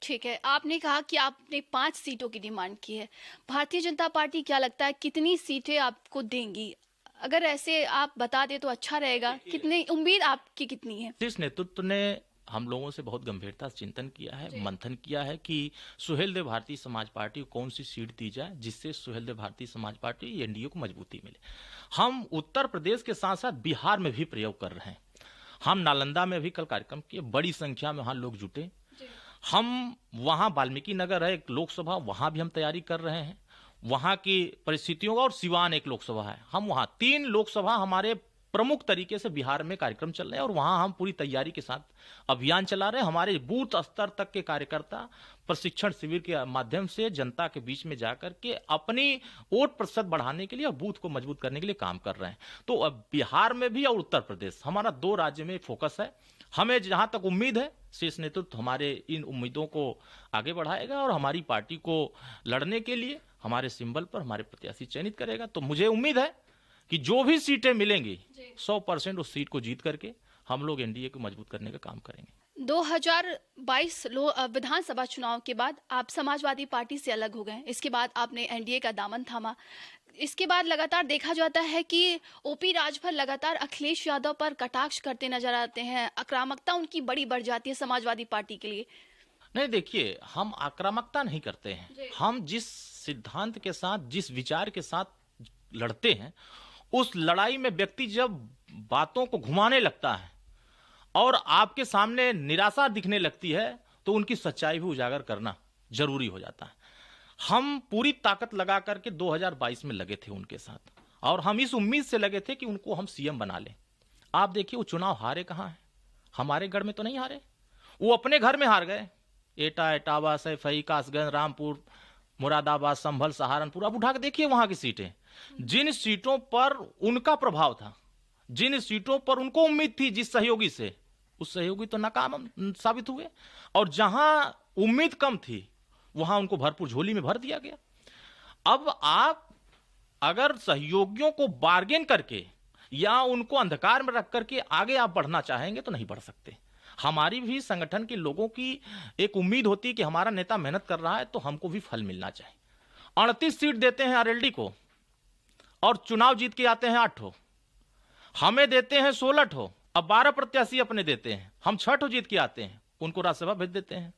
ठीक है, आपने कहा कि आपने 5 सीटों की डिमांड की है। भारतीय जनता पार्टी क्या लगता है कितनी सीटें आपको देंगी? अगर ऐसे आप बता दें तो अच्छा रहेगा। कितनी उम्मीद आपकी कितनी है? शीर्ष नेतृत्व ने हम लोगों से बहुत गंभीरता से चिंतन किया है, जी। मंथन किया है कि सुहेलदेव भारतीय समाज पार्टी को कौन सी सीट दी जाए जिससे सुहेलदेव भारतीय समाज पार्टी एनडीए को मजबूती मिले। हम उत्तर प्रदेश के साथ साथ बिहार में भी प्रयोग कर रहे हैं। हम नालंदा में भी कल कार्यक्रम किए, बड़ी संख्या में वहाँ लोग जुटे। जी। हम वहाँ वाल्मीकि नगर है एक लोकसभा, वहाँ भी हम तैयारी कर रहे हैं वहाँ की परिस्थितियों का, और सिवान एक लोकसभा है। हम वहाँ 3 लोकसभा हमारे प्रमुख तरीके से बिहार में कार्यक्रम चल रहे हैं और वहाँ हम पूरी तैयारी के साथ अभियान चला रहे हैं। हमारे बूथ स्तर तक के कार्यकर्ता प्रशिक्षण शिविर के माध्यम से जनता के बीच में जाकर के अपनी वोट प्रतिशत बढ़ाने के लिए और बूथ को मजबूत करने के लिए काम कर रहे हैं। तो अब बिहार में भी और उत्तर प्रदेश, हमारा 2 राज्य में फोकस है। हमें जहां तक उम्मीद है शीर्ष नेतृत्व हमारे इन उम्मीदों को आगे बढ़ाएगा और हमारी पार्टी को लड़ने के लिए हमारे सिंबल पर हमारे प्रत्याशी चयनित करेगा। तो मुझे उम्मीद है कि जो भी सीटें मिलेंगी 100% उस सीट को जीत करके हम लोग एनडीए को मजबूत करने का काम करेंगे। 2022 विधानसभा चुनाव के बाद आप समाजवादी पार्टी से अलग हो गए। इसके बाद आपने एनडीए का दामन थामा। इसके बाद लगातार देखा जाता है कि ओपी राजभर लगातार अखिलेश यादव पर कटाक्ष करते नजर आते हैं। आक्रामकता उनकी बड़ी बढ़ जाती है समाजवादी पार्टी के लिए। नहीं, देखिए, हम आक्रामकता नहीं करते हैं। जी। हम जिस सिद्धांत के साथ, जिस विचार के साथ लड़ते हैं, उस लड़ाई में व्यक्ति जब बातों को घुमाने लगता है और आपके सामने निराशा दिखने लगती है तो उनकी सच्चाई भी उजागर करना जरूरी हो जाता है। हम पूरी ताकत लगा करके 2022 में लगे थे उनके साथ और हम इस उम्मीद से लगे थे कि उनको हम सीएम बना लें। आप देखिए वो चुनाव हारे कहाँ हैं? हमारे गढ़ में तो नहीं हारे, वो अपने घर में हार गए। एटा, इटावा, सैफई, कासगंज, रामपुर, मुरादाबाद, संभल, सहारनपुर, अब उठा के देखिए वहां की सीटें। जिन सीटों पर उनका प्रभाव था, जिन सीटों पर उनको उम्मीद थी जिस सहयोगी से, उस सहयोगी तो नाकाम साबित हुए। और जहां उम्मीद कम थी वहां उनको भरपूर झोली में भर दिया गया। अब आप अगर सहयोगियों को बार्गेन करके या उनको अंधकार में रख करके आगे आप बढ़ना चाहेंगे तो नहीं बढ़ सकते। हमारी भी संगठन के लोगों की एक उम्मीद होती है कि हमारा नेता मेहनत कर रहा है तो हमको भी फल मिलना चाहिए। 38 सीट देते हैं आरएलडी को और चुनाव जीत के आते हैं 8 ठो, हमें देते हैं 16 ठो, अब 12 प्रत्याशी अपने देते हैं, हम 6 ठो जीत के आते हैं, उनको राज्यसभा भेज देते हैं।